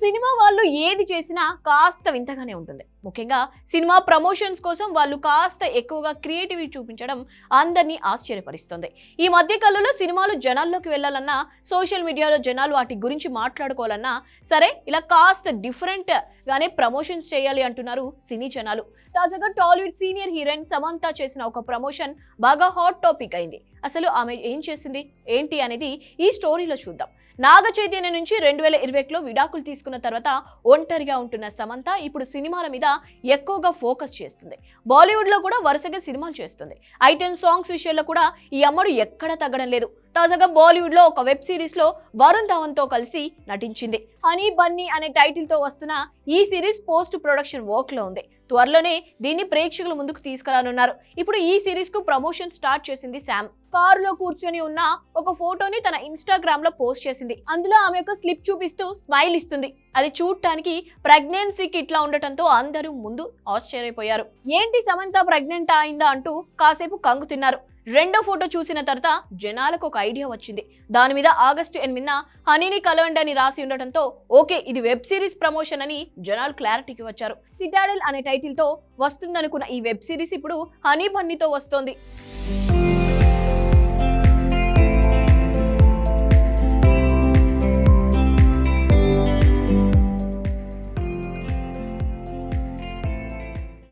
Cinema వాళ్ళు ఏది చేసినా కాస్త వింతగానే ఉంటుంది. ముఖ్యంగా సినిమా ప్రమోషన్స్ కోసం వాళ్ళు కాస్త ఎక్కువగా క్రియేటివిటీ చూపించడం అందరినీ ఆశ్చర్యపరుస్తుంది. ఈ మధ్య కాలంలో సినిమాలు జనాల్లోకి వెళ్ళాలన్నా, సోషల్ మీడియాలో జనాలు వాటి గురించి మాట్లాడుకోవాలన్నా సరే ఇలా కాస్త డిఫరెంట్ గానే ప్రమోషన్స్ చేయాలి అంటున్నారు సినీ జనాలు. తాజాగా టాలీవుడ్ సీనియర్ హీరోయిన్ సమంత చేసిన ఒక ప్రమోషన్ బాగా హాట్ టాపిక్ అయింది. అసలు ఆమె ఏం చేసింది ఏంటి అనేది ఈ స్టోరీలో చూద్దాం. నాగ చైతన్య నుంచి 2021లో విడాకులు తీసుకున్న తర్వాత ఒంటరిగా ఉంటున్న సమంత ఇప్పుడు సినిమాల మీద ఎక్కువగా ఫోకస్ చేస్తుంది. బాలీవుడ్ లో కూడా వరుసగా సినిమాలు చేస్తుంది. ఐటెం సాంగ్స్ విషయంలో కూడా ఈ అమ్మడు ఎక్కడ తగ్గడం లేదు. తాజాగా బాలీవుడ్ లో ఒక వెబ్ సిరీస్ లో వరుణ్ ధవన్ తో కలిసి నటించింది. హనీ బన్నీ అనే టైటిల్ తో వస్తున్న ఈ సిరీస్ పోస్ట్ ప్రొడక్షన్ వర్క్ లో ఉంది. త్వరలోనే దీన్ని ప్రేక్షకుల ముందుకు తీసుకురానున్నారు. ఇప్పుడు ఈ సిరీస్ కు ప్రమోషన్ స్టార్ట్ చేసింది శామ్. కారులో కూర్చొని ఉన్న ఒక ఫోటోని తన ఇన్స్టాగ్రామ్ లో పోస్ట్ చేసింది. అందులో ఆమె ఒక స్లిప్ చూపిస్తూ స్మైల్ ఇస్తుంది. అది చూడటానికి ప్రెగ్నెన్సీ కిట్ లా ఉండటంతో అందరూ ముందు ఆశ్చర్యపోయారు. ఏంటి సమంత ప్రెగ్నెంట్ అయిందా అంటూ కాసేపు కంగు తిన్నారు. రెండో ఫోటో చూసిన తర్వాత జనాలకు ఒక ఐడియా వచ్చింది. దాని మీద ఆగస్టు 8న హనీని కలవండి అని రాసి ఉండటంతో ఓకే ఇది వెబ్ సిరీస్ ప్రమోషన్ అని జనాలు క్లారిటీకి వచ్చారు. సిటాడెల్ అనే టైటిల్ తో వస్తుందనుకున్న ఈ వెబ్ సిరీస్ ఇప్పుడు హనీ బన్నీతో వస్తోంది.